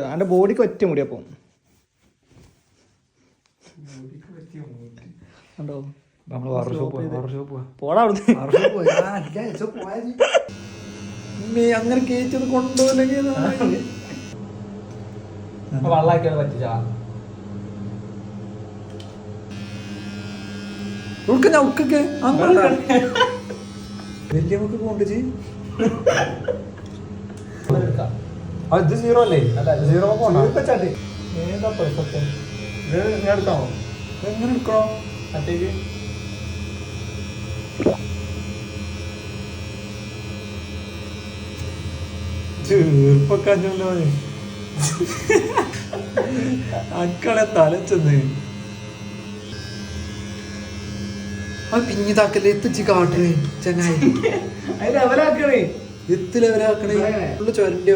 അന്റെ ബോഡിക്ക് ഒറ്റ മുടി അപ്പം പോടാ അങ്ങനെ കേറ്റത് കൊണ്ടുപോയില്ലെങ്കിൽ വെള്ളാക്കിയത് പറ്റിച്ചാ ഉൾക്കൊക്കെ വലിയ നമുക്ക് കൊണ്ടുചി ഇത് 0 അല്ലേ? അല്ല 0 ചാട്ടി ഏതാ പെർഫെക്റ്റ് ഇത് ഞാൻ എടുക്കാമോ? എങ്ങനെ എടുക്കണോ? അറ്റേക്ക് ചെറുപ്പക്കാഞ്ഞല്ലോ അക്കളെ തലച്ചെന്ന് അത് പിഞ്ഞിതാക്കല്ലേ എത്തിച്ച് കാട്ടണേ ചങ്ങായി ലെവലാക്കണേ എത്ത് ലെവലാക്കണേ ഫുള്ള് ചൊരന്റെ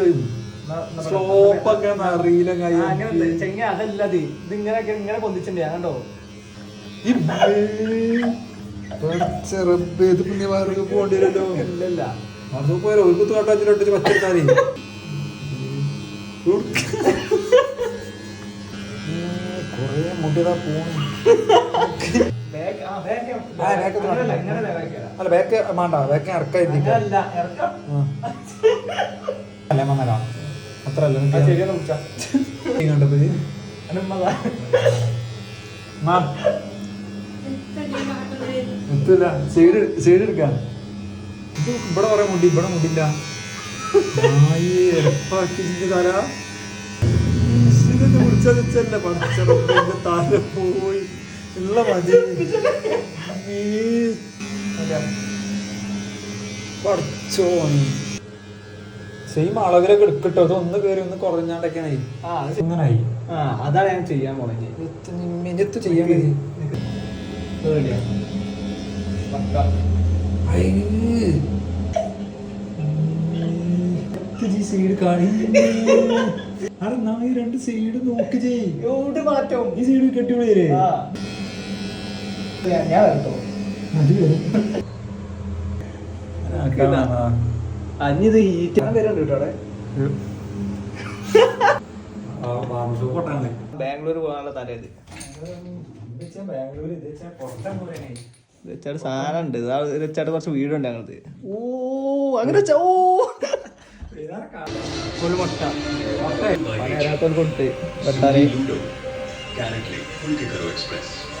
സ്ലോപ്പൊക്കെ അറിയില്ല ചെങ്ങ അതല്ലത് ഇതിങ്ങനെ ഇങ്ങനെ പൊന്തിച്ചിട്ടുണ്ട് കണ്ടോ ചെറുപ്പ് ഇത് പിന്നെ വേറെ പോകേണ്ടി വരുമല്ലോ ഇല്ലല്ല അത് പോയാലോ ഒരു കുത്ത് കാട്ടാച്ചിലോട്ട് പച്ചെടുത്താലേ കൊറേ മുടിയതാ പോണു അല്ല ബാക്ക് വേണ്ട ബാക്ക് ഇറക്കാതിരിക്കല്ലേ വന്നല്ലോ അത്ര അല്ല കണ്ടപ്പോ എത്തില്ല സൈഡ് എടുക്കാം ഇവിടെ പറയാൻ മുടി ഇവിടെ മുടില്ല തരാ കുറിച്ചല്ല പച്ചറപ്പിന്റെ തല പോയി ഉള്ള മതി പഠിച്ചോണി സെയിം അളവിലൊക്കെ എടുക്കട്ടോ അത് ഒന്ന് കയറി ഒന്ന് കുറഞ്ഞാണ്ടൊക്കെയായി ഇങ്ങനായി അതാണ് ഞാൻ ചെയ്യാൻ പോണേ മിനിറ്റ് ചെയ്യാൻ സൈഡ് കാണി രണ്ട് സൈഡ് നോക്ക് ചെയ്ത് മാറ്റം ഈ സൈഡ് കെട്ടിവിടേ അഞ്ഞത് ഹീറ്റ് വരണ്ട് കേട്ടോ ബാംഗ്ലൂർ പോകാനുള്ള തലേത് ബാംഗ്ലൂർ സാധനം ഉണ്ട് വെച്ചാട്ട് കുറച്ച് വീടുണ്ട് ഞങ്ങളത് ഓ അങ്ങനെ ഒരു മുട്ട കൊടുത്ത് വെട്ടാറ്